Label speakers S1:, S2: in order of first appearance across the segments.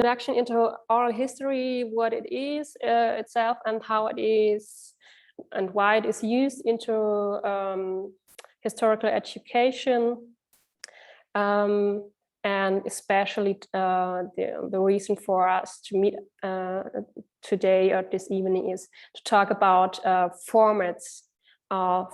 S1: introduction into oral history, what it is itself, and how it is, and why it is used into historical education, and especially the reason for us to meet today or this evening is to talk about formats of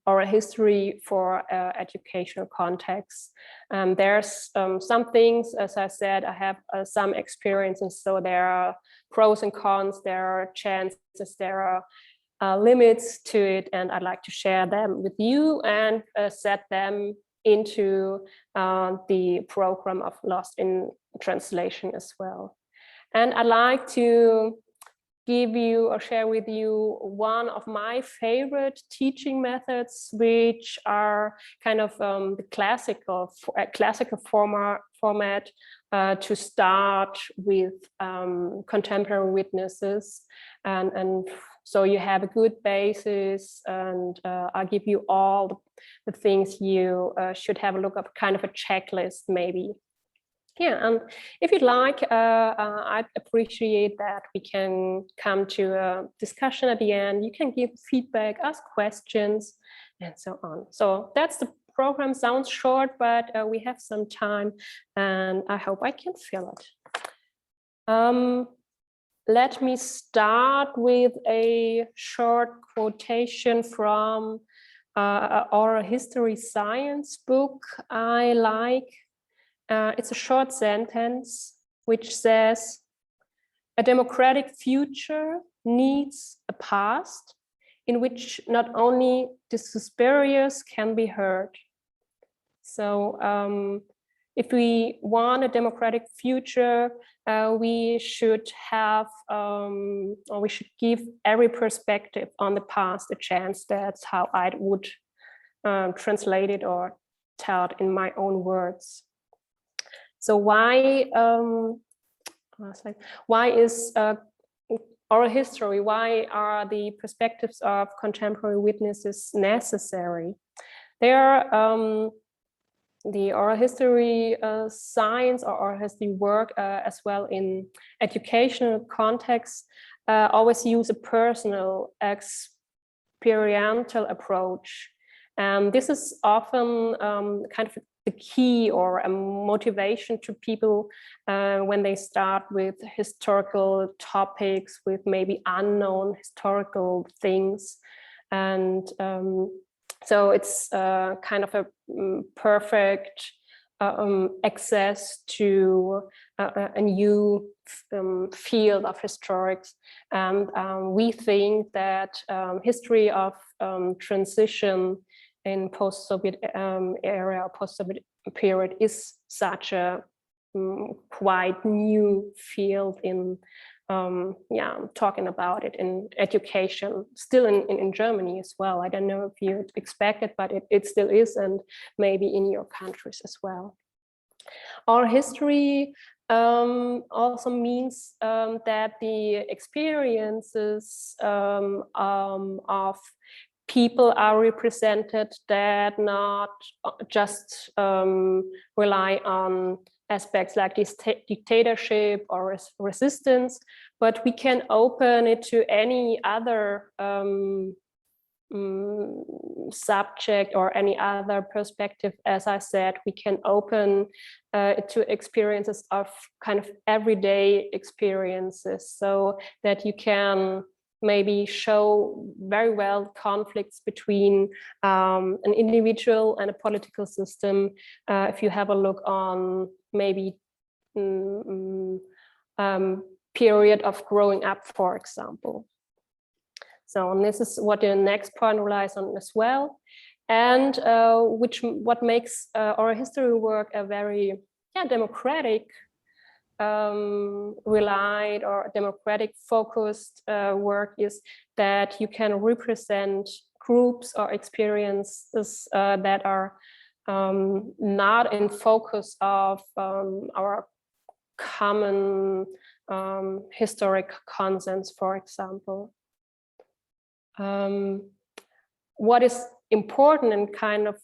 S1: oral history for educational contexts. There's some things, as I said, I have some experiences, so there are pros and cons, there are chances, there are limits to it, and I'd like to share them with you and set them into the program of Lost in Translation as well. And I'd like to give you or share with you one of my favorite teaching methods, which are kind of the classical format to start with contemporary witnesses, and so you have a good basis, and I'll give you all the things you should have a look at, kind of a checklist maybe. Yeah, and if you'd like, I'd appreciate that we can come to a discussion at the end. You can give feedback, ask questions, and so on. So that's the program. Sounds short, but we have some time, and I hope I can fill it. Let me start with a short quotation from an oral history science book I like. It's a short sentence which says, "A democratic future needs a past in which not only the suspicious can be heard." So if we want a democratic future, we should have, or we should give every perspective on the past a chance. That's how I would translate it or tell it in my own words. So why is oral history, why are the perspectives of contemporary witnesses necessary? The oral history science or oral history work as well in educational contexts always use a personal experiential approach. And this is often kind of the key or a motivation to people when they start with historical topics, with maybe unknown historical things. And so it's kind of a perfect access to a new field of historics. And we think that history of transition in post-Soviet era, post-Soviet period is such a quite new field in talking about it in education, still in Germany as well. I don't know if you expect it, but it still is, and maybe in your countries as well. Our history also means that the experiences of people are represented that not just rely on aspects like this dictatorship or resistance, but we can open it to any other subject or any other perspective. As I said, we can open it to experiences of kind of everyday experiences, so that you can maybe show very well conflicts between an individual and a political system. If you have a look on maybe period of growing up, for example. So and this is what the next point relies on as well, and what makes oral history work a very democratic relied or democratic focused work is that you can represent groups or experiences that are not in focus of our common historic consensus, for example. What is important and kind of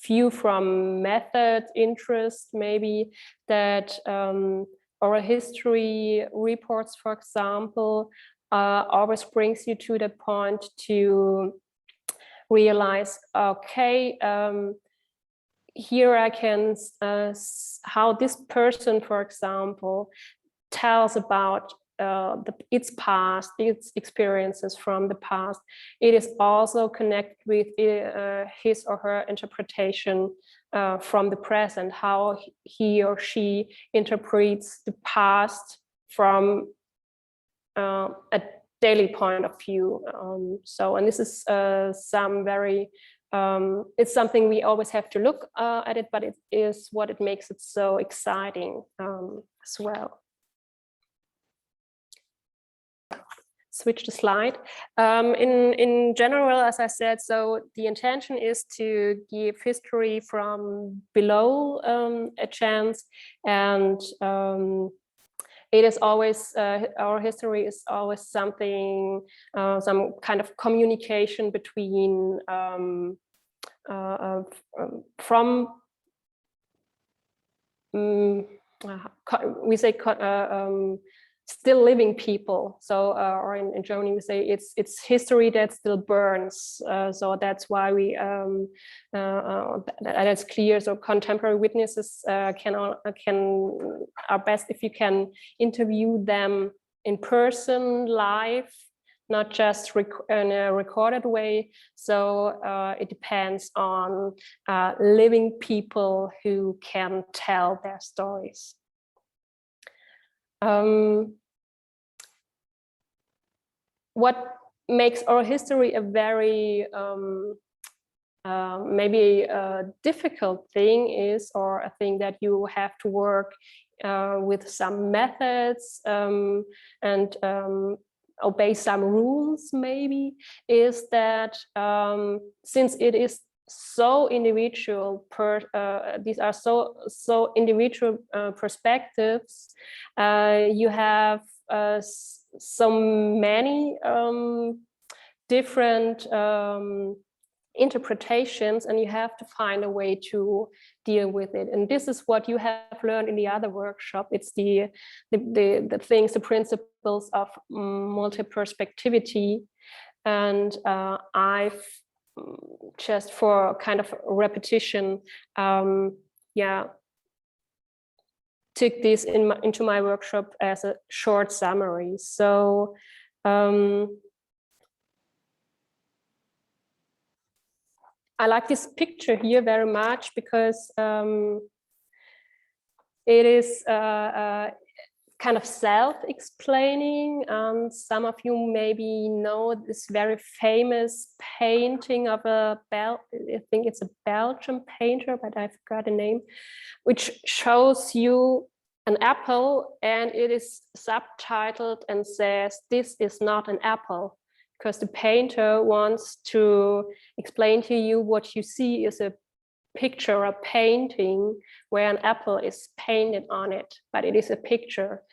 S1: view from method interest, maybe that oral history reports, for example, always brings you to the point to realize, okay, here I can, how this person, for example, tells about its past, its experiences from the past. It is also connected with his or her interpretation from the present, how he or she interprets the past from a daily point of view. And this is some very, it's something we always have to look at it, but it is what it makes it so exciting as well. Switch the slide. In general, as I said, so the intention is to give history from below a chance, and it is always, our history is always something, some kind of communication between we say still living people. So, or in Germany we say it's history that still burns. So that's why we that's clear. So contemporary witnesses are best if you can interview them in person, live, not just in a recorded way. So it depends on living people who can tell their stories. What makes oral history a very maybe a difficult thing is, or a thing that you have to work with some methods and obey some rules, maybe, is that since it is so individual, these are so individual perspectives, you have so many different interpretations, and you have to find a way to deal with it. And this is what you have learned in the other workshop. It's the things, the principles of multiperspectivity. And I've just for kind of repetition, took this into my workshop as a short summary. So I like this picture here very much because it is kind of self-explaining. Some of you maybe know this very famous painting of I think it's a Belgian painter, but I forgot the name, which shows you an apple, and it is subtitled and says, "This is not an apple," because the painter wants to explain to you what you see is a picture, a painting where an apple is painted on it, but it is a picture.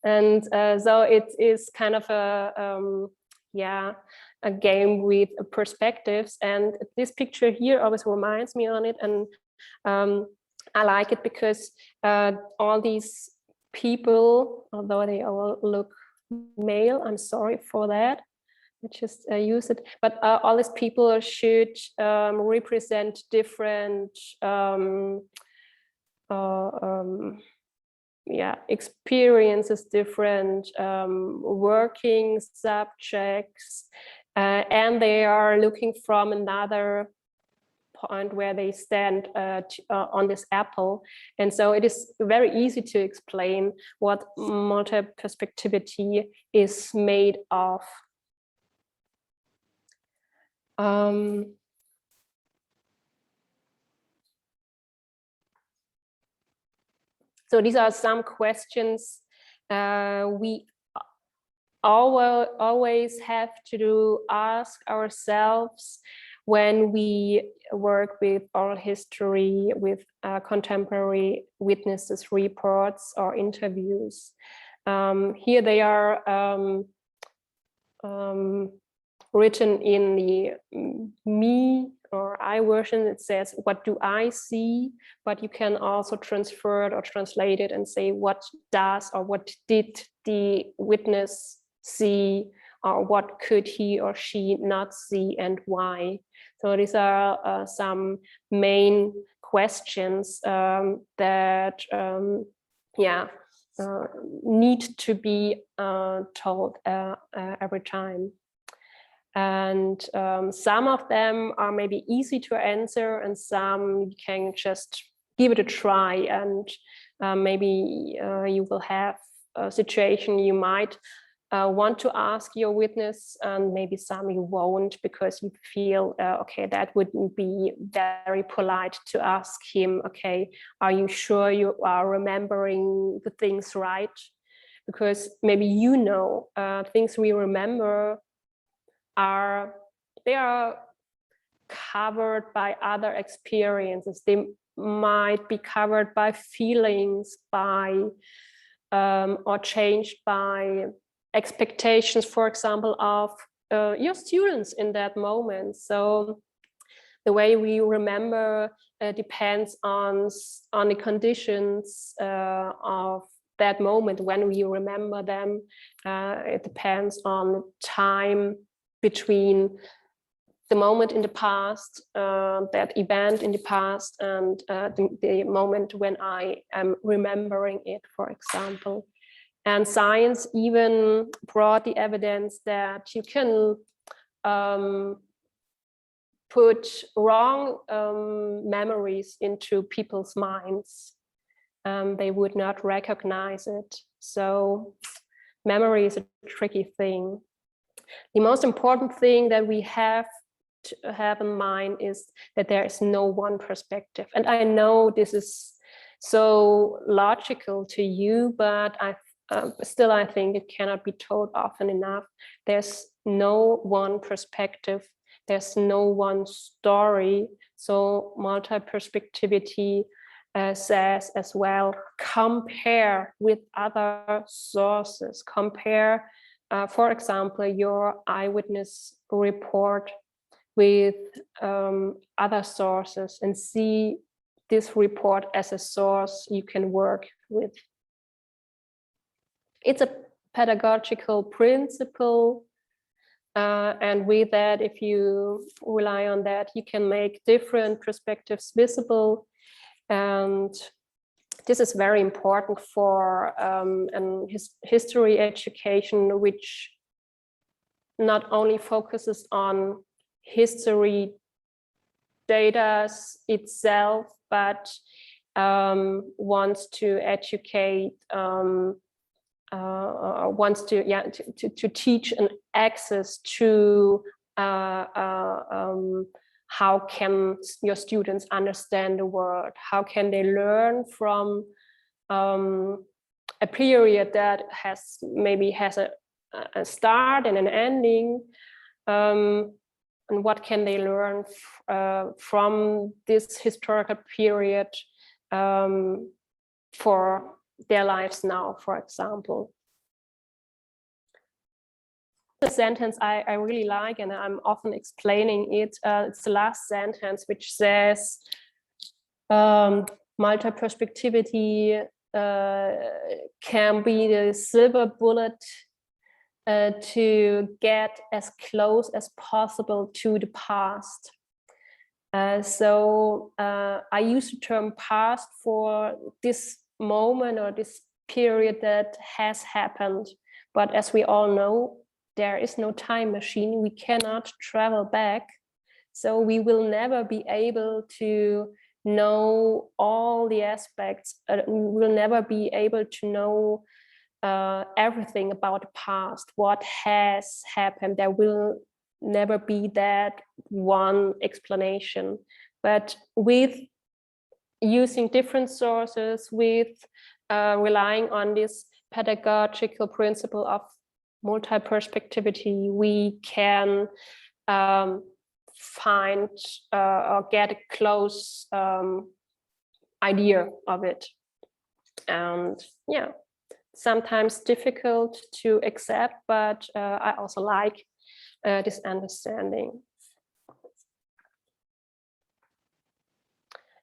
S1: And so it is kind of a game with perspectives. And this picture here always reminds me on it. And I like it because all these people, although they all look male, I'm sorry for that, I just use it, but all these people should represent different experiences, different working subjects, and they are looking from another point where they stand on this apple. And so it is very easy to explain what multiperspectivity is made of. So these are some questions we always have to ask ourselves when we work with oral history, with contemporary witnesses reports or interviews. Here they are written in the me or I version, it says, what do I see? But you can also transfer it or translate it and say, what does or what did the witness see, or what could he or she not see and why? So these are some main questions that need to be told every time. And some of them are maybe easy to answer, and some you can just give it a try, and maybe you will have a situation you might want to ask your witness, and maybe some you won't, because you feel, okay, that wouldn't be very polite to ask him, okay, are you sure you are remembering the things right? Because maybe things we remember they are covered by other experiences. They might be covered by feelings, or changed by expectations, for example, of your students in that moment. So the way we remember depends on the conditions of that moment when we remember them. It depends on time between the moment in the past, that event in the past, and the moment when I am remembering it, for example. And science even brought the evidence that you can put wrong memories into people's minds. They would not recognize it. So memory is a tricky thing. The most important thing that we have to have in mind is that there is no one perspective. And I know this is so logical to you, but I think it cannot be told often enough. There's no one perspective. There's no one story. So multi-perspectivity says as well, compare with other sources. Compare, for example, your eyewitness report with other sources, and see this report as a source you can work with. It's a pedagogical principle, and with that, if you rely on that, you can make different perspectives visible. And this is very important for history education, which not only focuses on history data itself, but wants to educate, wants to teach an access to how can your students understand the world? How can they learn from a period that maybe has a start and an ending? And what can they learn from this historical period for their lives now, for example? The sentence I really like, and I'm often explaining it. It's the last sentence, which says multi-perspectivity can be the silver bullet to get as close as possible to the past. So I use the term past for this moment or this period that has happened. But as we all know, there is no time machine. We cannot travel back. So we will never be able to know all the aspects. We will never be able to know everything about the past, what has happened. There will never be that one explanation. But with using different sources, with relying on this pedagogical principle of multi-perspectivity, we can find or get a close idea of it. And yeah, sometimes difficult to accept, but I also like this understanding.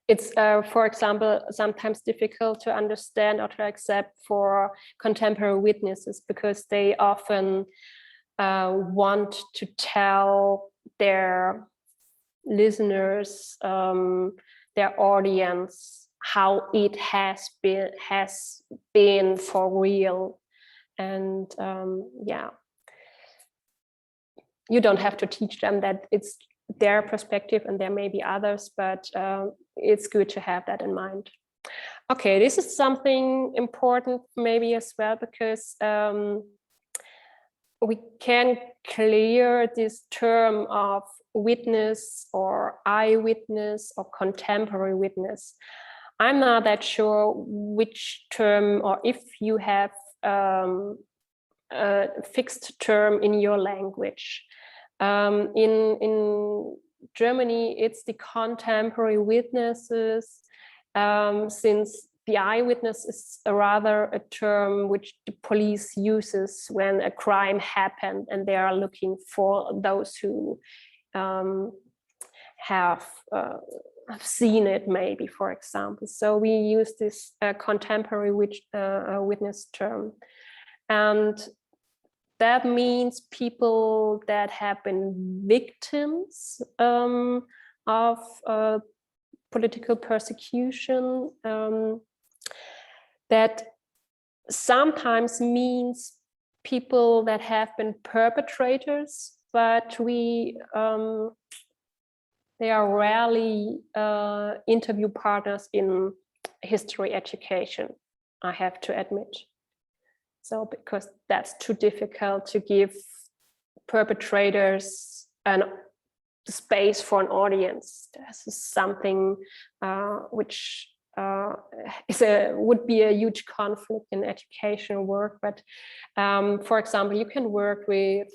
S1: it's, for example, sometimes difficult to understand or to accept for contemporary witnesses, because they often want to tell their listeners, their audience, how it has been for real. And yeah, you don't have to teach them that it's their perspective and there may be others, but it's good to have that in mind. Okay, this is something important maybe as well, because we can clear this term of witness or eyewitness or contemporary witness. I'm not that sure which term, or if you have a fixed term in your language. In Germany, it's the contemporary witnesses, since the eyewitness is rather a term which the police uses when a crime happened and they are looking for those who have seen it, maybe, for example. So we use this contemporary witness term. And that means people that have been victims of political persecution. That sometimes means people that have been perpetrators, but they are rarely interview partners in history education, I have to admit. So, because that's too difficult to give perpetrators an space for an audience. This is something which would be a huge conflict in educational work. But for example, you can work with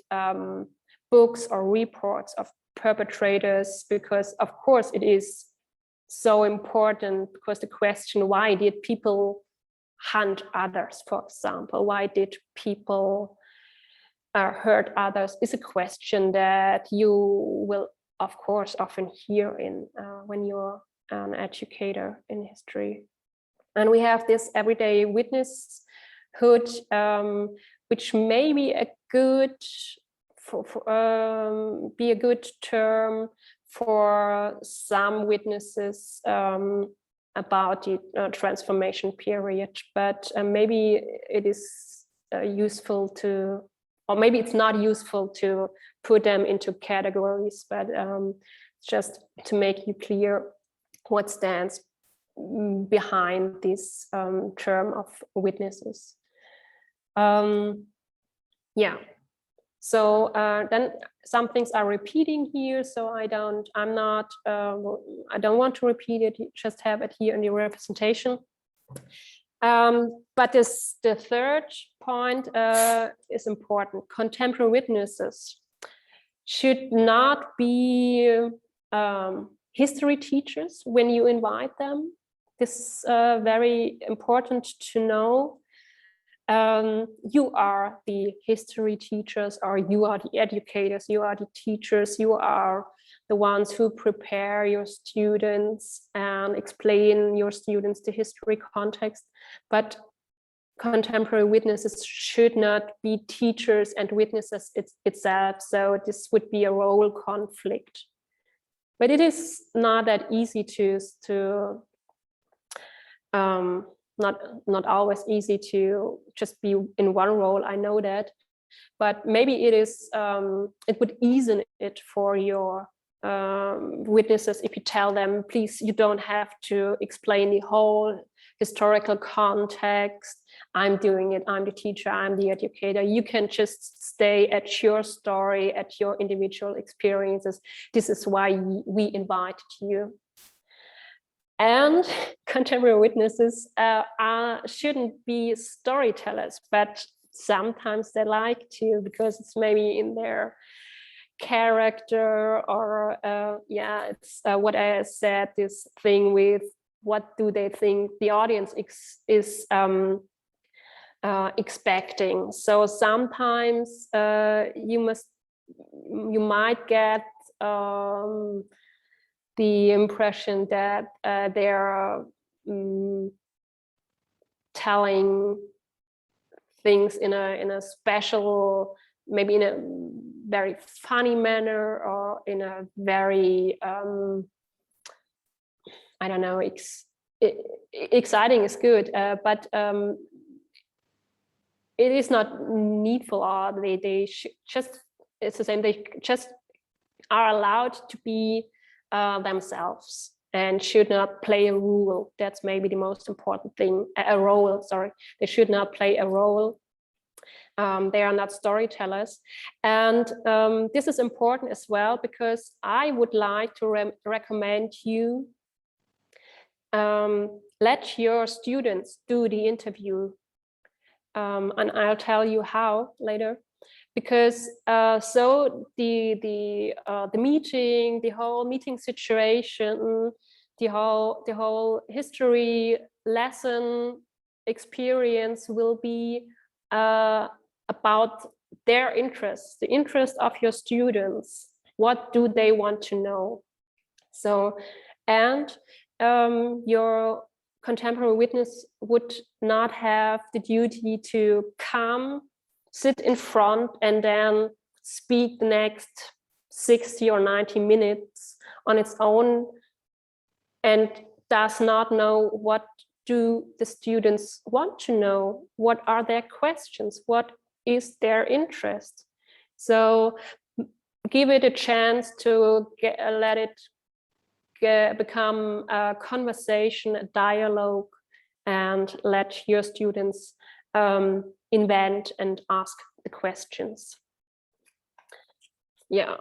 S1: books or reports of perpetrators, because of course it is so important, because the question, why did people hunt others, for example, why did people hurt others, is a question that you will of course often hear in when you're an educator in history. And we have this everyday witnesshood, which may be a good be a good term for some witnesses about the transformation period, but maybe it is useful to, or maybe it's not useful to put them into categories, but just to make you clear what stands behind this term of witnesses. Yeah. So then some things are repeating here, so I don't want to repeat it, just have it here in the representation. But the third point is important. Contemporary witnesses should not be history teachers when you invite them. This is very important to know. You are the history teachers, or you are the educators, you are the teachers, you are the ones who prepare your students and explain your students the history context. But contemporary witnesses should not be teachers and witnesses itself, so this would be a role conflict. But it is not that easy to not always easy to just be in one role, I know that, but maybe it is it would ease it for your witnesses if you tell them, please, you don't have to explain the whole historical context. I'm doing it, I'm the teacher, I'm the educator. You can just stay at your story, at your individual experiences. This is why we invited you. And contemporary witnesses shouldn't be storytellers, but sometimes they like to, because it's maybe in their character, or yeah, it's what I said, this thing with what do they think the audience is expecting. So sometimes you might get the impression that they're telling things in a special, maybe in a very funny manner, or in a very I don't know, exciting is good, but it is not needful, or they just, it's the same, they just are allowed to be themselves and should not play a role. That's maybe the most important thing, a role, sorry. They should not play a role. They are not storytellers. And this is important as well, because I would like to recommend you let your students do the interview. And I'll tell you how later. Because so the meeting, the whole meeting situation, the whole history lesson experience will be about their interests, the interest of your students. What do they want to know? So, and your contemporary witness would not have the duty to come, sit in front, and then speak the next 60 or 90 minutes on its own, and does not know what do the students want to know, what are their questions, what is their interest. So give it a chance to let it become a conversation, a dialogue, and let your students invent and ask the questions. Yeah.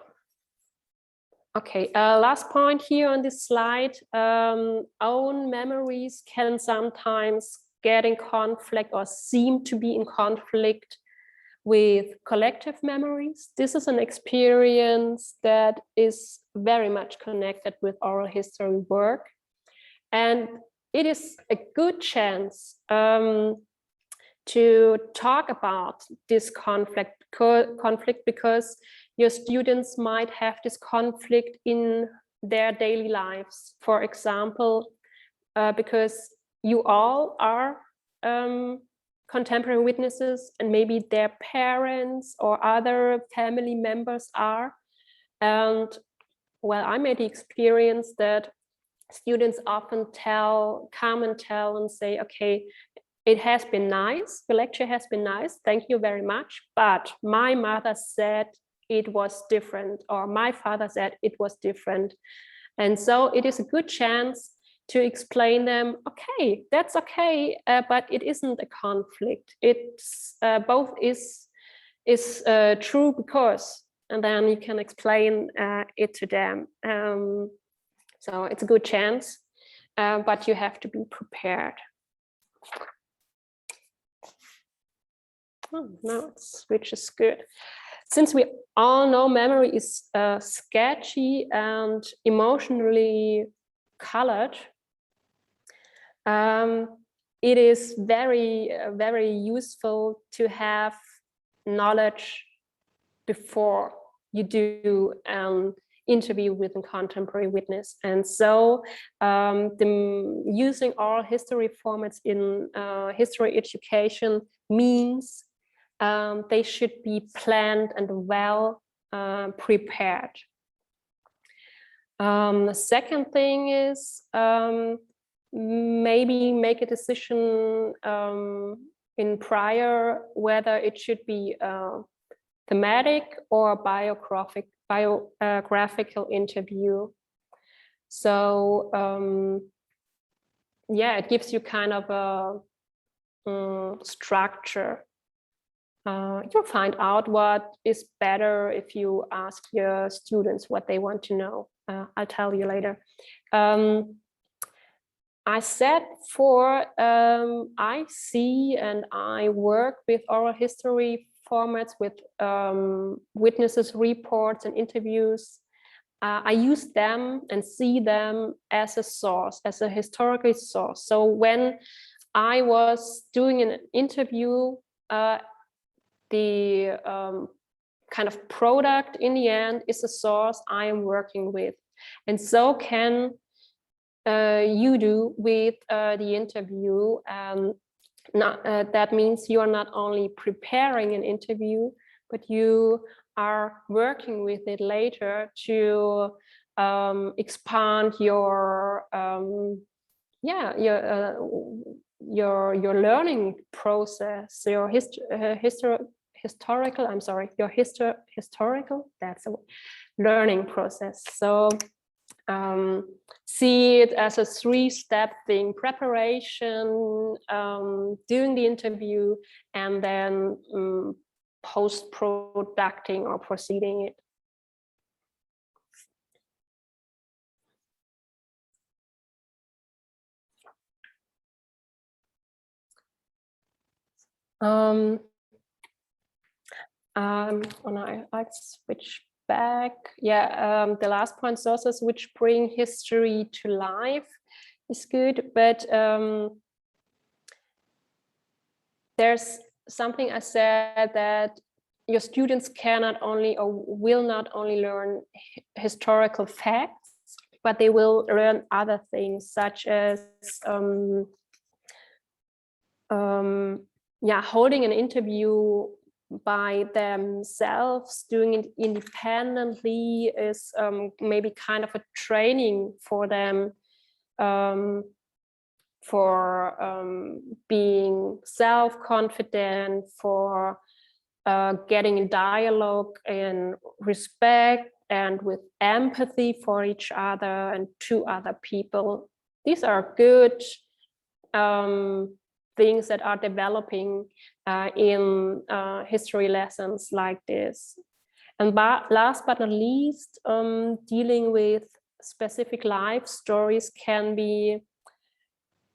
S1: Okay, last point here on this slide. Own memories can sometimes get in conflict or seem to be in conflict with collective memories. This is an experience that is very much connected with oral history work. And it is a good chance to talk about this conflict because your students might have this conflict in their daily lives. For example, because you all are contemporary witnesses, and maybe their parents or other family members are. And well, I made the experience that students often come and tell and say, okay, it has been nice, the lecture has been nice, thank you very much, but my mother said it was different, or my father said it was different. And so it is a good chance to explain them, okay, that's okay, but it isn't a conflict. It's both is true because, and then you can explain it to them. So it's a good chance, but you have to be prepared. Oh, no, which is good. Since we all know memory is sketchy and emotionally colored, it is very, very useful to have knowledge before you do an interview with a contemporary witness. And so using oral history formats in history education means they should be planned and well prepared. The second thing is maybe make a decision in prior whether it should be thematic or biographical interview. So yeah, it gives you kind of a structure. You'll find out what is better if you ask your students what they want to know. I'll tell you later. I said I see and I work with oral history formats with witnesses, reports, and interviews. I use them and see them as a source, as a historical source. So when I was doing an interview, the kind of product in the end is the source I am working with. And so can you do with the interview. That means you are not only preparing an interview, but you are working with it later to expand your learning process, your historical, that's a learning process. So see it as a 3-step thing: preparation, doing the interview, and then post-producing or proceeding it. I switch back. Yeah, the last point, sources which bring history to life, is good, but there's something I said, that your students cannot only or will not only learn historical facts, but they will learn other things, such as holding an interview by themselves, doing it independently, is maybe kind of a training for them for being self-confident, for getting in dialogue in respect and with empathy for each other and to other people. These are good things that are developing in history lessons like this. And last but not least, dealing with specific life stories can be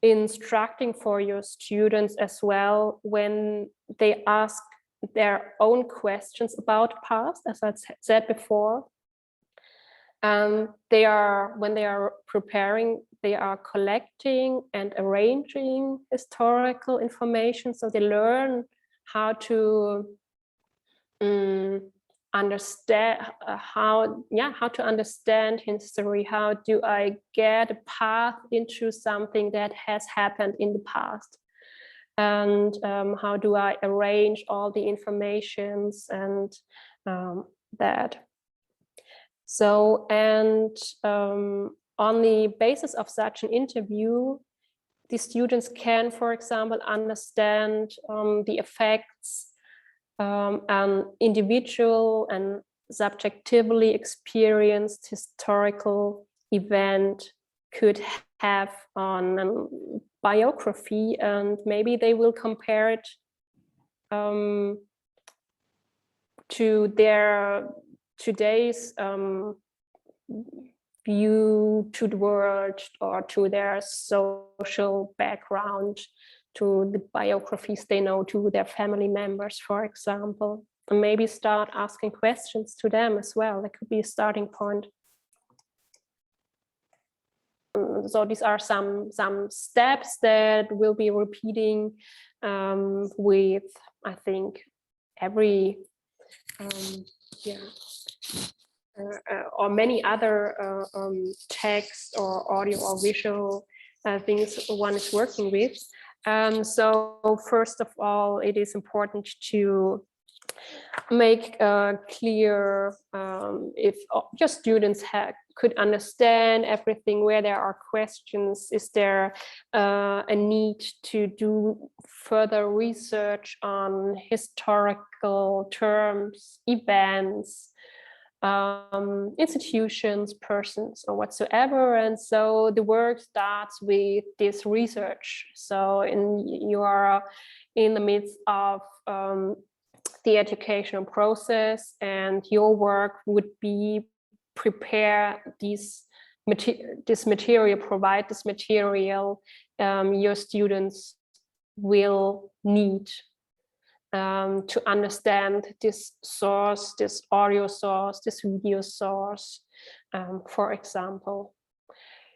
S1: instructing for your students as well, when they ask their own questions about the past, as I said before. When they are preparing, they are collecting and arranging historical information, so they learn how to understand how to understand history. How do I get a path into something that has happened in the past, and how do I arrange all the informations and that. So, and on the basis of such an interview, the students can, for example, understand the effects an individual and subjectively experienced historical event could have on a biography, and maybe they will compare it to their today's view to the world, or to their social background, to the biographies they know, to their family members, for example, and maybe start asking questions to them as well. That could be a starting point. So these are some steps that we'll be repeating with, I think, every or many other text or audio or visual things one is working with. So first of all, it is important to make clear if your students could understand everything, where there are questions, is there a need to do further research on historical terms, events, institutions, persons, or whatsoever. And so the work starts with this research. So you are in the midst of the educational process, and your work would be prepare this material, provide this material your students will need to understand this source, this audio source, this video source, for example.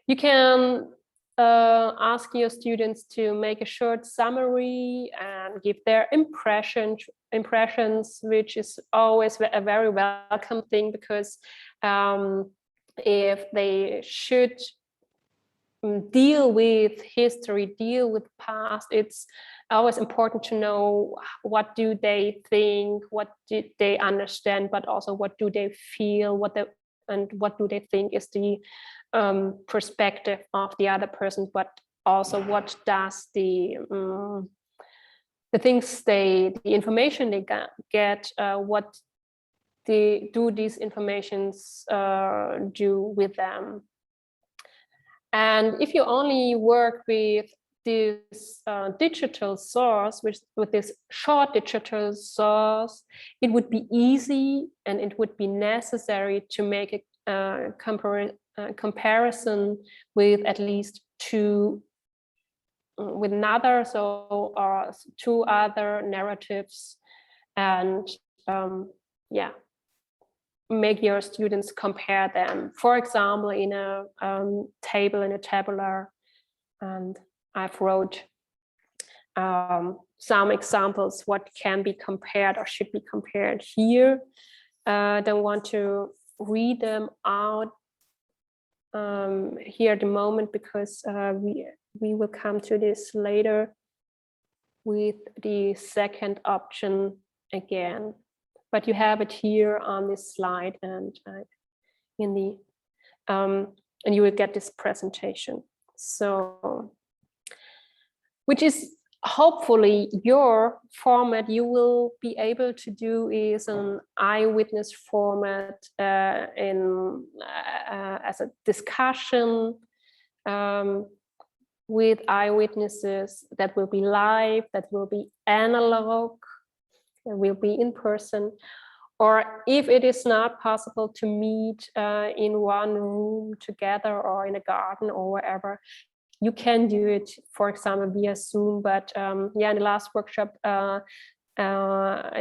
S1: You can ask your students to make a short summary and give their impressions, which is always a very welcome thing, because if they should deal with history, deal with past, it's always important to know what do they think, what did they understand, but also what do they feel, what do they think is the perspective of the other person, but also what does the things the information they get, what do these informations do with them. And if you only work with this digital source, with this short digital source, it would be easy and it would be necessary to make a comparison with at least two other narratives, and yeah, make your students compare them. For example, in a table, in a tabular, and I've wrote some examples what can be compared or should be compared here. Don't want to read them out here at the moment, because we will come to this later with the second option again. But you have it here on this slide, and in the and you will get this presentation. So, which is hopefully your format you will be able to do is an eyewitness format as a discussion with eyewitnesses that will be live, that will be analog, that will be in person. Or if it is not possible to meet in one room together or in a garden or wherever, you can do it, for example, via Zoom. But yeah, in the last workshop, a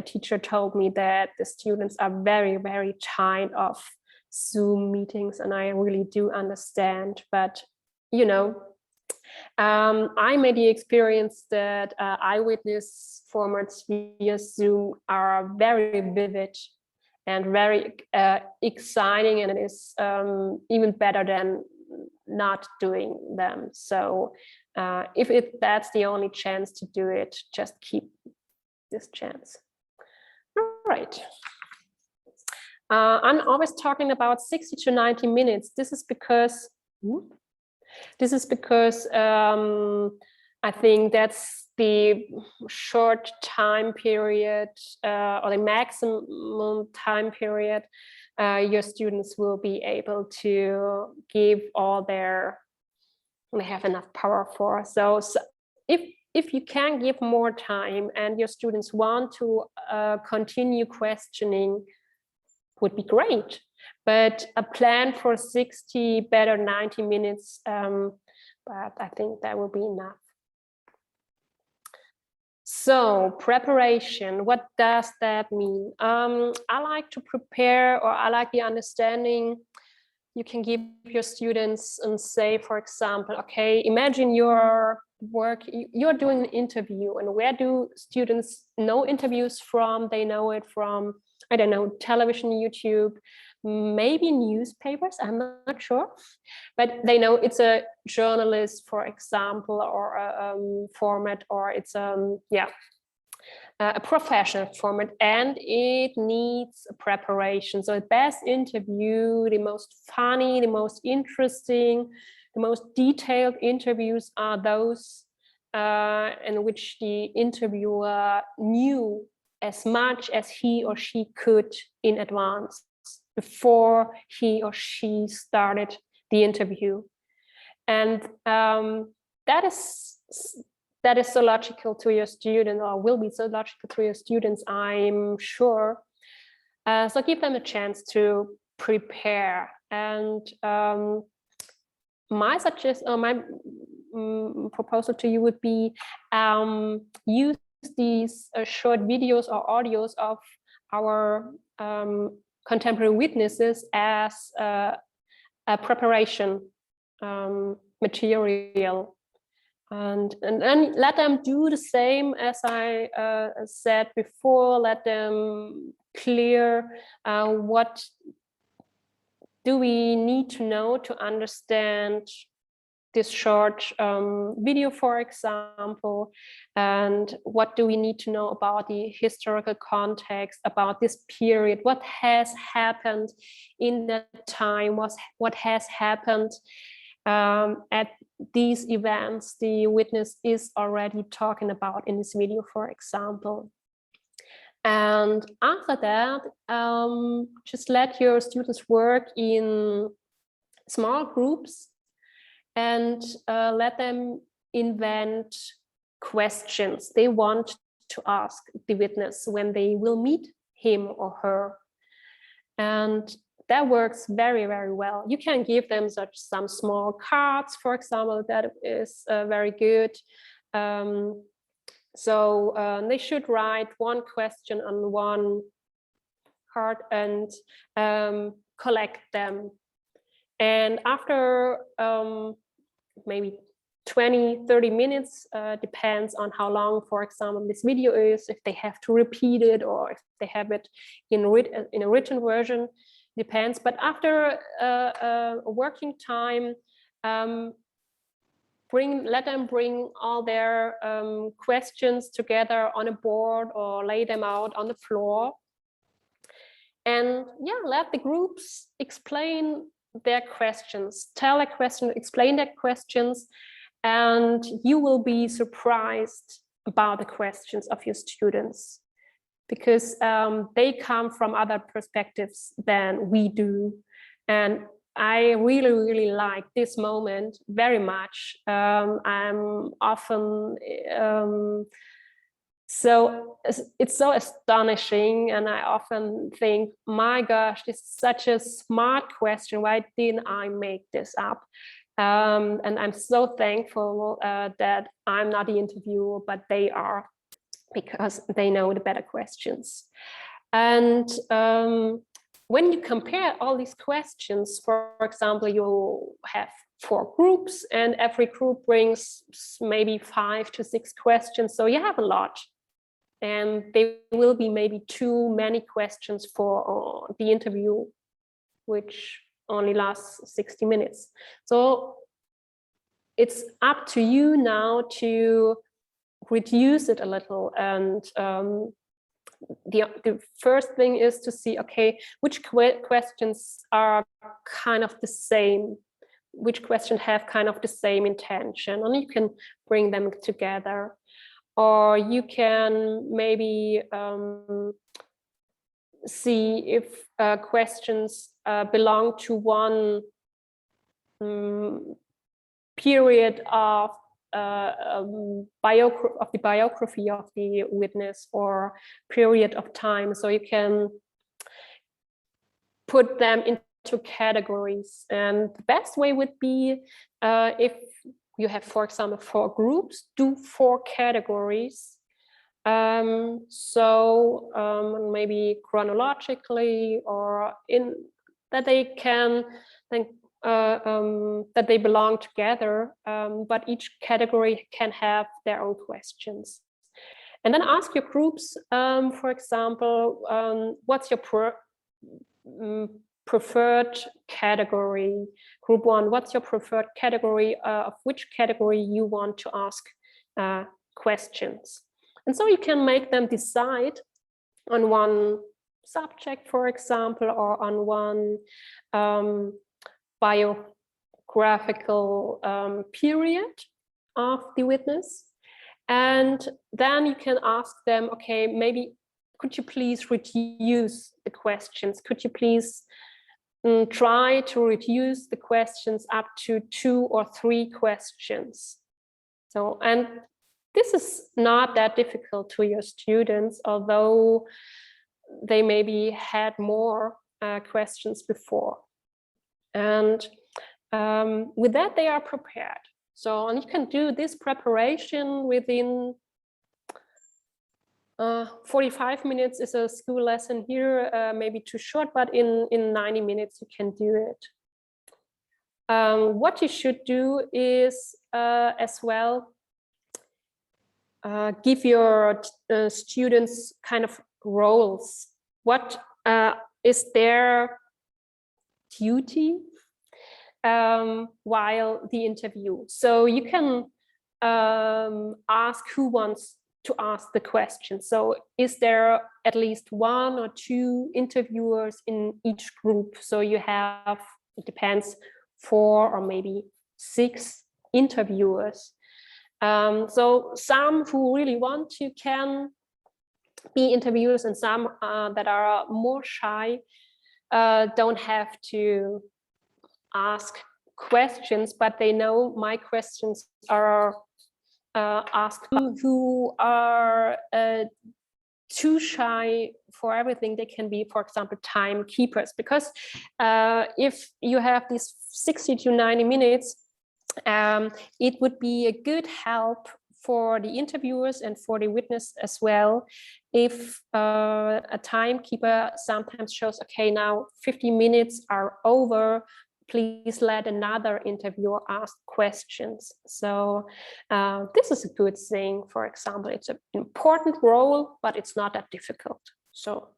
S1: teacher told me that the students are very, very tired of Zoom meetings, and I really do understand. But, you know, I made the experience that eyewitness formats via Zoom are very vivid and very exciting, and it is even better than not doing them. So if that's the only chance to do it, just keep this chance. All right. I'm always talking about 60 to 90 minutes. This is because I think that's the short time period or the maximum time period your students will be able to give all they have enough power for. So if you can give more time and your students want to continue questioning, would be great. But a plan for 60, better 90 minutes, but I think that will be enough. So preparation, what does that mean? I like to prepare, or I like the understanding you can give your students and say, for example, okay, imagine your work, you're doing an interview, and where do students know interviews from? They know it from, I don't know, television, YouTube, maybe newspapers, I'm not sure, but they know it's a journalist, for example, or a format, or it's a professional format, and it needs preparation. So the best interview, the most funny, the most interesting, the most detailed interviews are those in which the interviewer knew as much as he or she could in advance, before he or she started the interview. And that is so logical to your student, or will be so logical to your students, I'm sure. So give them a chance to prepare. And my suggestion, or my proposal to you would be use these short videos or audios of our contemporary witnesses as a preparation material, and then let them do the same as I said before. Let them clear what do we need to know to understand this short video, for example, and what do we need to know about the historical context, about this period, what has happened in that time, what has happened at these events the witness is already talking about in this video, for example. And after that, just let your students work in small groups and let them invent questions they want to ask the witness when they will meet him or her. And that works very, very well. You can give them some small cards, for example, that is very good. So they should write one question on one card and collect them. And after maybe 20-30 minutes, depends on how long, for example, this video is, if they have to repeat it or if they have it in a written version, depends. But after a working time, let them bring all their questions together on a board or lay them out on the floor. And yeah, let the groups explain their questions, tell their question, explain their questions, and you will be surprised about the questions of your students, because they come from other perspectives than we do. And I really, really like this moment very much. I'm often it's so astonishing, and I often think, my gosh, this is such a smart question. Why didn't I make this up? And I'm so thankful that I'm not the interviewer, but they are, because they know the better questions. And when you compare all these questions, for example, you have 4 groups and every group brings maybe 5 to 6 questions. So you have a lot. And there will be maybe too many questions for the interview, which only lasts 60 minutes. So it's up to you now to reduce it a little. And the first thing is to see, okay, which questions are kind of the same, which questions have kind of the same intention, and you can bring them together. Or you can maybe see if questions belong to one period of the biography of the witness, or period of time. So you can put them into categories. And the best way would be if you have, for example, 4 groups, do 4 categories. Maybe chronologically, or in that they can think that they belong together, but each category can have their own questions. And then ask your groups, for example, what's your preferred category? Group 1, what's your preferred category, of which category you want to ask questions? And so you can make them decide on one subject, for example, or on one biographical period of the witness. And then you can ask them, okay, maybe could you please reduce the questions? Could you please try to reduce the questions up to 2 or 3 questions? So, and this is not that difficult to your students, although they maybe had more questions before. And with that, they are prepared. So, and you can do this preparation within 45 minutes is a school lesson here, maybe too short, but in 90 minutes you can do it. What you should do is as well give your students kind of roles. What is their duty while the interview. So you can ask who wants to ask the question. So is there at least 1 or 2 interviewers in each group? So you have, it depends, 4 or maybe 6 interviewers. So some who really want to can be interviewers, and some that are more shy don't have to ask questions, but they know my questions are asked. Who are too shy for everything, they can be, for example, timekeepers, because if you have these 60 to 90 minutes, it would be a good help for the interviewers and for the witness as well if a timekeeper sometimes shows, okay, now 50 minutes are over, please let another interviewer ask questions. So this is a good thing. For example, it's an important role, but it's not that difficult. So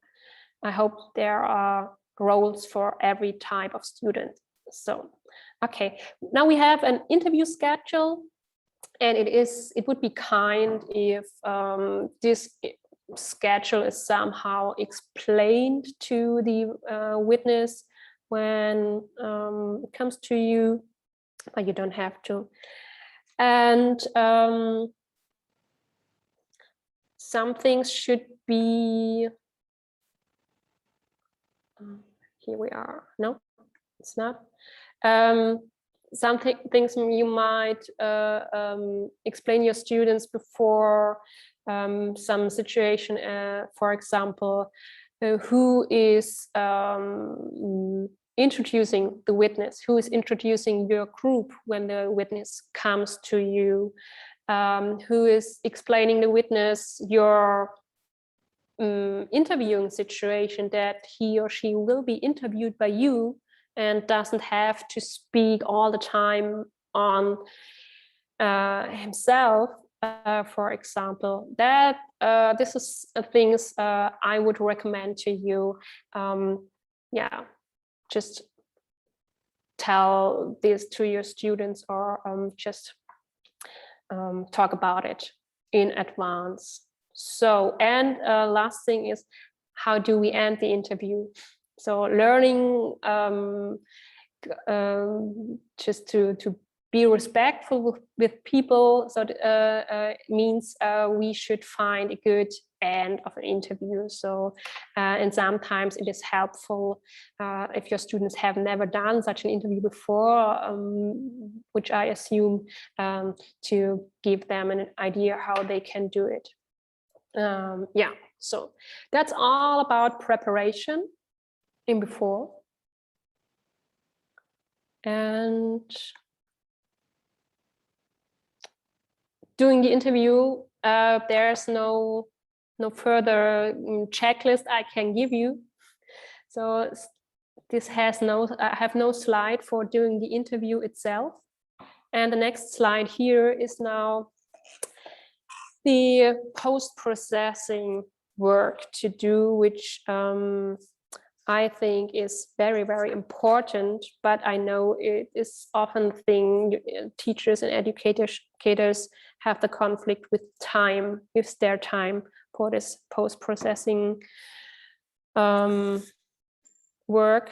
S1: I hope there are roles for every type of student. So, okay, now we have an interview schedule, and it would be kind if this schedule is somehow explained to the witness when it comes to you, but you don't have to. And some things should be, here we are, no, it's not. Some things you might explain your students before some situation, for example, who is introducing the witness, who is introducing your group when the witness comes to you, who is explaining the witness your interviewing situation, that he or she will be interviewed by you and doesn't have to speak all the time on himself, for example. That this is things I would recommend to you. Yeah, just tell this to your students, or just talk about it in advance. So, and last thing is, how do we end the interview? So learning just to be respectful with people. So it means we should find a good end of an interview. So and sometimes it is helpful if your students have never done such an interview before, which I assume, to give them an idea how they can do it. Yeah, so that's all about preparation in before. And during the interview, there's no further checklist I can give you. So this has I have no slide for doing the interview itself. And the next slide here is now the post-processing work to do, which I think is very, very important, but I know it is often a thing teachers and educators have the conflict with time, with their time for this post-processing work.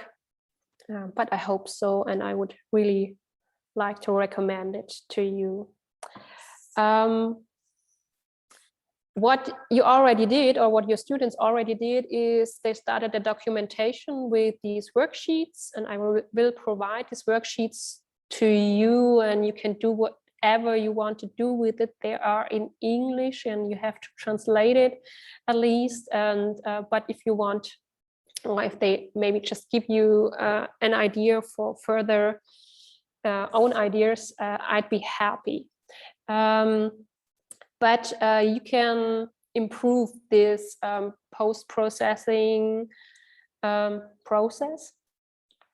S1: But I hope so, and I would really like to recommend it to you. What you already did, or what your students already did, is they started the documentation with these worksheets, and I will provide these worksheets to you, and you can do whatever you want to do with it. They are in English and you have to translate it at least. And but if you want, or if they maybe just give you an idea for further own ideas, I'd be happy. But you can improve this post-processing process.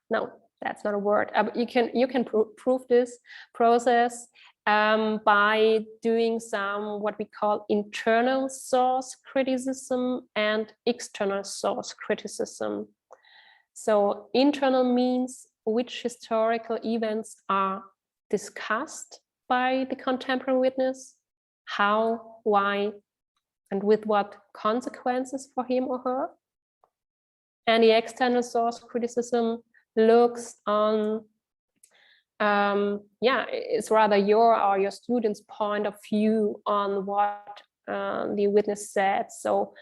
S1: No, that's not a word. You can improve this process by doing some what we call internal source criticism and external source criticism. So internal means which historical events are discussed by the contemporary witness, how, why, and with what consequences for him or her. And the external source criticism looks on, it's rather your or your student's point of view on what the witness said. So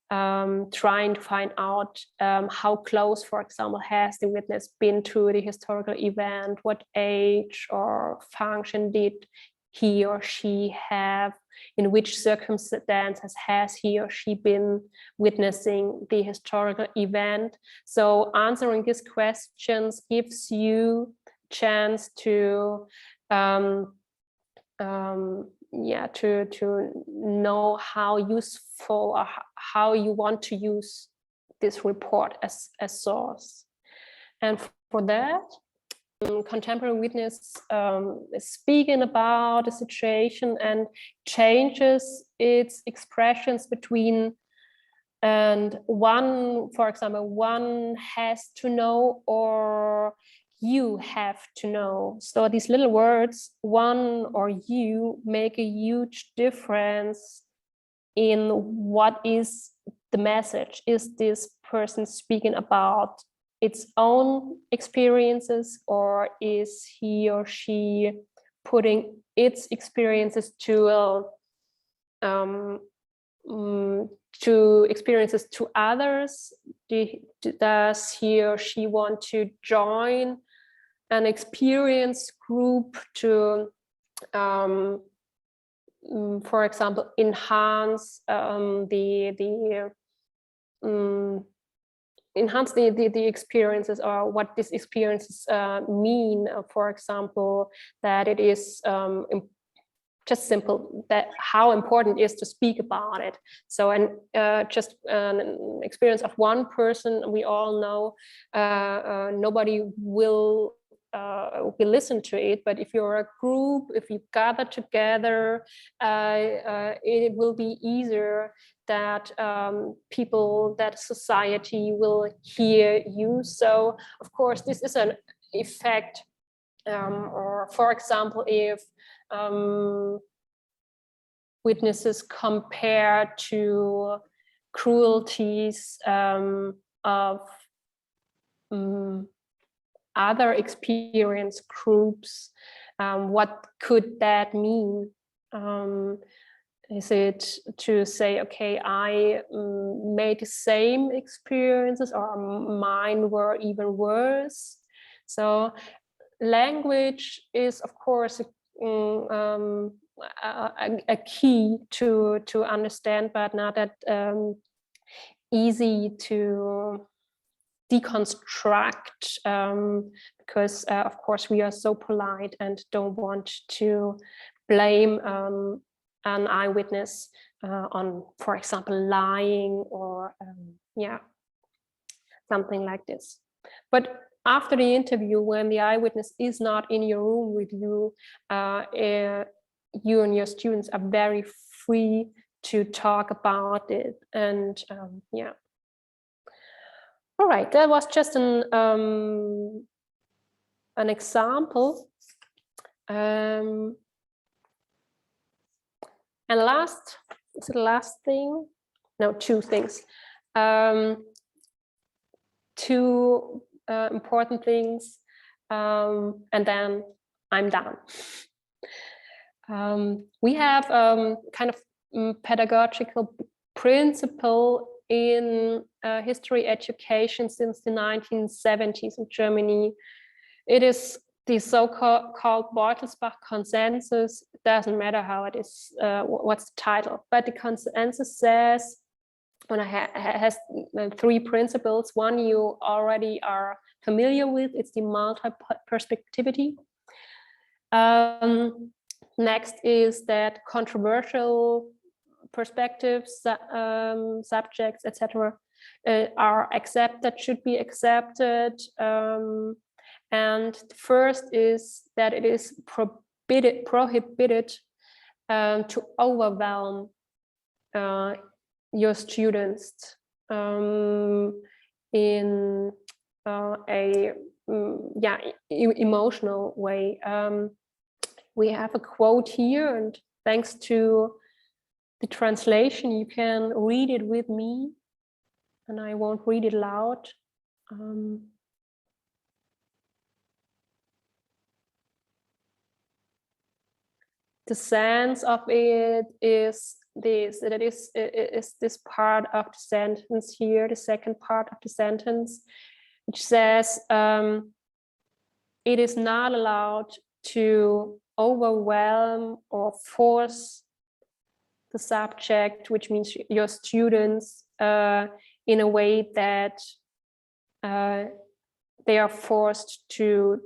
S1: trying to find out how close, for example, has the witness been to the historical event, what age or function did he or she have, in which circumstances has he or she been witnessing the historical event. So answering these questions gives you chance to to know how useful or how you want to use this report as a source. And for that, contemporary witness is speaking about the situation and changes its expressions between and one, for example, one has to know or you have to know. So these little words, one or you, make a huge difference in what is the message. Is this person speaking about its own experiences, or is he or she putting its experiences to experiences to others? Does he or she want to join an experience group to, for example, enhance enhance the experiences, or what these experiences mean? For example, that it is just simple, that how important it is to speak about it. So, and just an experience of one person, we all know nobody will listen to it. But if you're a group, if you gather together, it will be easier that people, that society will hear you. So, of course, this is an effect. Or, for example, if witnesses compare to cruelties of other experience groups, what could that mean? Is it to say, okay, I made the same experiences, or mine were even worse? So language is, of course, a key to understand, but not that easy to deconstruct, because of course we are so polite and don't want to blame an eyewitness on, for example, lying or something like this. But after the interview, when the eyewitness is not in your room with you, you and your students are very free to talk about it. And all right, that was just an example. And last, is it the last thing? No, two things. Two important things, and then I'm done. We have kind of pedagogical principle in history education since the 1970s in Germany. It is the so-called Bartlesburg Consensus. It doesn't matter how it is, what's the title, but the consensus says, and it has three principles. One you already are familiar with, it's the multiperspectivity. Next is that controversial perspectives, subjects, etc., are accepted, should be accepted. And the first is that it is prohibited to overwhelm your students in emotional way. We have a quote here, and thanks to the translation, you can read it with me, and I won't read it loud. The sense of it is this, that it is this part of the sentence here, the second part of the sentence, which says, it is not allowed to overwhelm or force the subject, which means your students, in a way that they are forced to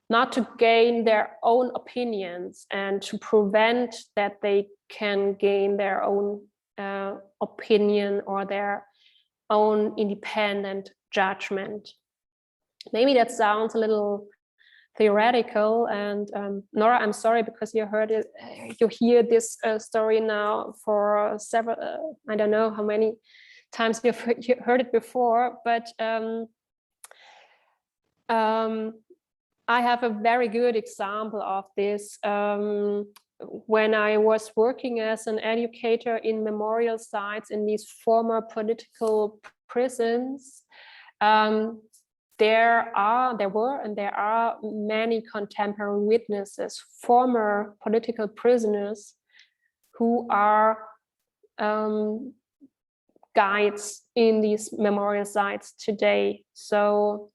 S1: not to gain their own opinions, and to prevent that they can gain their own opinion or their own independent judgment. Maybe that sounds a little theoretical, and Nora, I'm sorry, because you heard it, you hear this story now for several, I don't know how many times you've heard it before, but I have a very good example of this. When I was working as an educator in memorial sites in these former political prisons, there were and there are many contemporary witnesses, former political prisoners, who are guides in these memorial sites today. So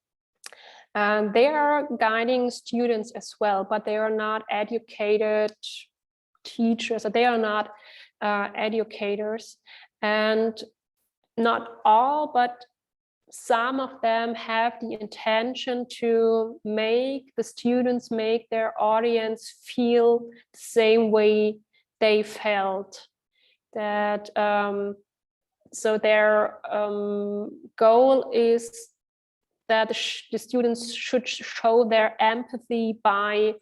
S1: they are guiding students as well, but they are not educated teachers, they are not educators, and not all, but some of them have the intention to make the students, make their audience feel the same way they felt. That so their goal is that the students should show their empathy by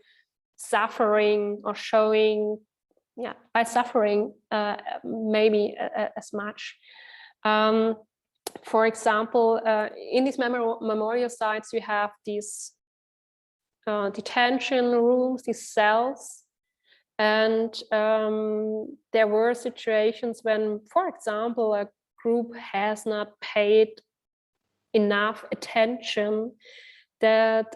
S1: suffering, or showing, by suffering maybe as much. For example, in these memorial sites, we have these detention rooms, these cells, and there were situations when, for example, a group has not paid enough attention, that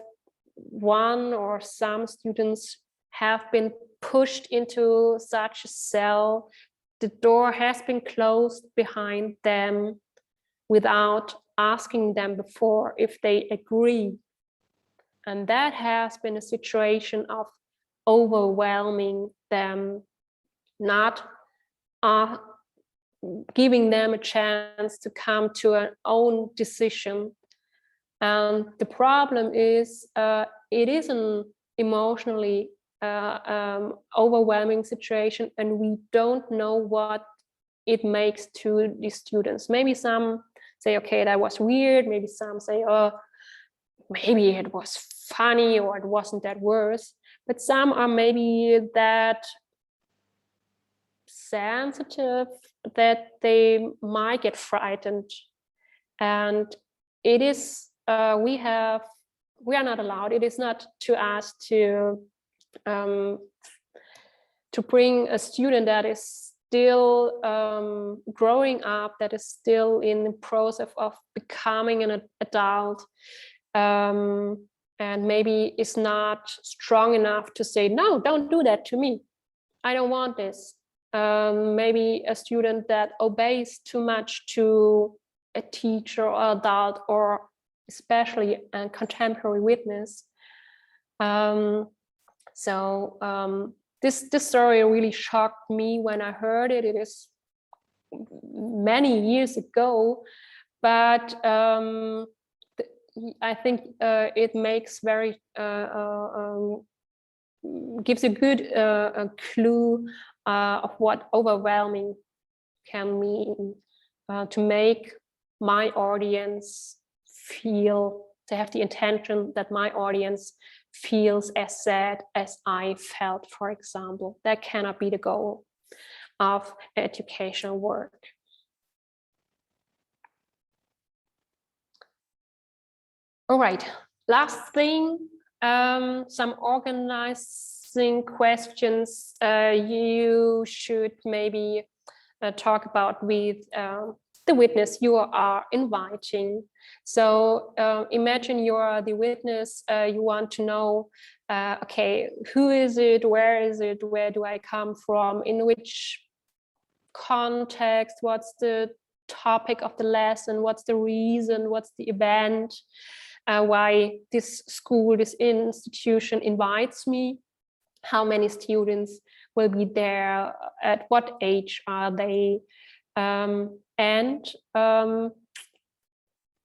S1: one or some students have been pushed into such a cell, the door has been closed behind them without asking them before if they agree. And that has been a situation of overwhelming them, not giving them a chance to come to an own decision. And the problem is, it is an emotionally overwhelming situation, and we don't know what it makes to the students. Maybe some say, okay, that was weird. Maybe some say, oh, maybe it was funny, or it wasn't that worse. But some are maybe that sensitive that they might get frightened. And it is, we are not allowed, it is not to us to bring a student that is still growing up, that is still in the process of becoming an adult, and maybe is not strong enough to say, no, don't do that to me, I don't want this. Maybe a student that obeys too much to a teacher or adult, or especially a contemporary witness. This story really shocked me when I heard it. It is many years ago, but I think it makes very gives a good clue of what overwhelming can mean, to make my audience feel, to have the intention that my audience feels as sad as I felt, for example. That cannot be the goal of educational work. All right, last thing, some organizing questions you should maybe talk about with the witness you are inviting. So imagine you are the witness, you want to know, okay, who is it, where do I come from, in which context, what's the topic of the lesson, what's the reason, what's the event, why this school, this institution invites me, how many students will be there, at what age are they, and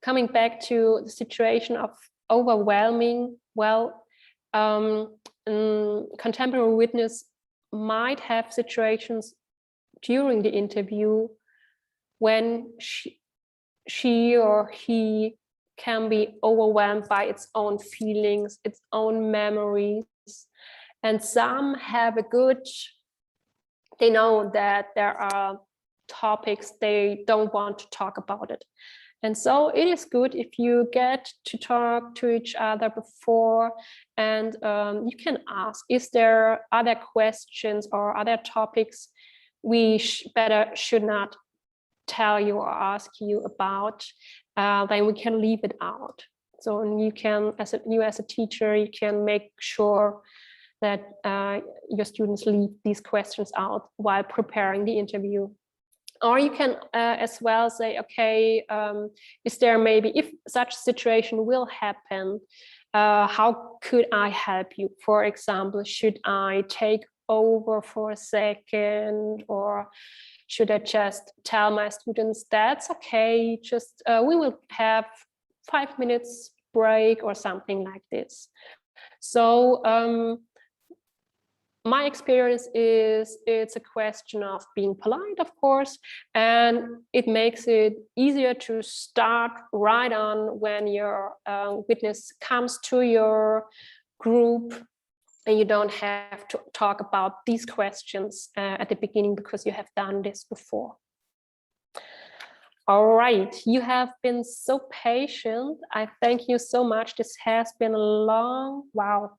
S1: coming back to the situation of overwhelming, well, contemporary witness might have situations during the interview when she or he can be overwhelmed by its own feelings, its own memories. And some have they know that there are topics they don't want to talk about it. And so it is good if you get to talk to each other before, and you can ask, is there other questions or other topics we should not tell you or ask you about, then we can leave it out. So you can, as a teacher, you can make sure that your students leave these questions out while preparing the interview. Or you can as well say, okay, is there maybe, if such situation will happen, how could I help you? For example, should I take over for a second, or should I just tell my students that's okay, just we will have 5 minutes break or something like this. So my experience is it's a question of being polite, of course, and it makes it easier to start right on when your witness comes to your group, and you don't have to talk about these questions at the beginning because you have done this before. All right, you have been so patient. I thank you so much. This has been a long, wow.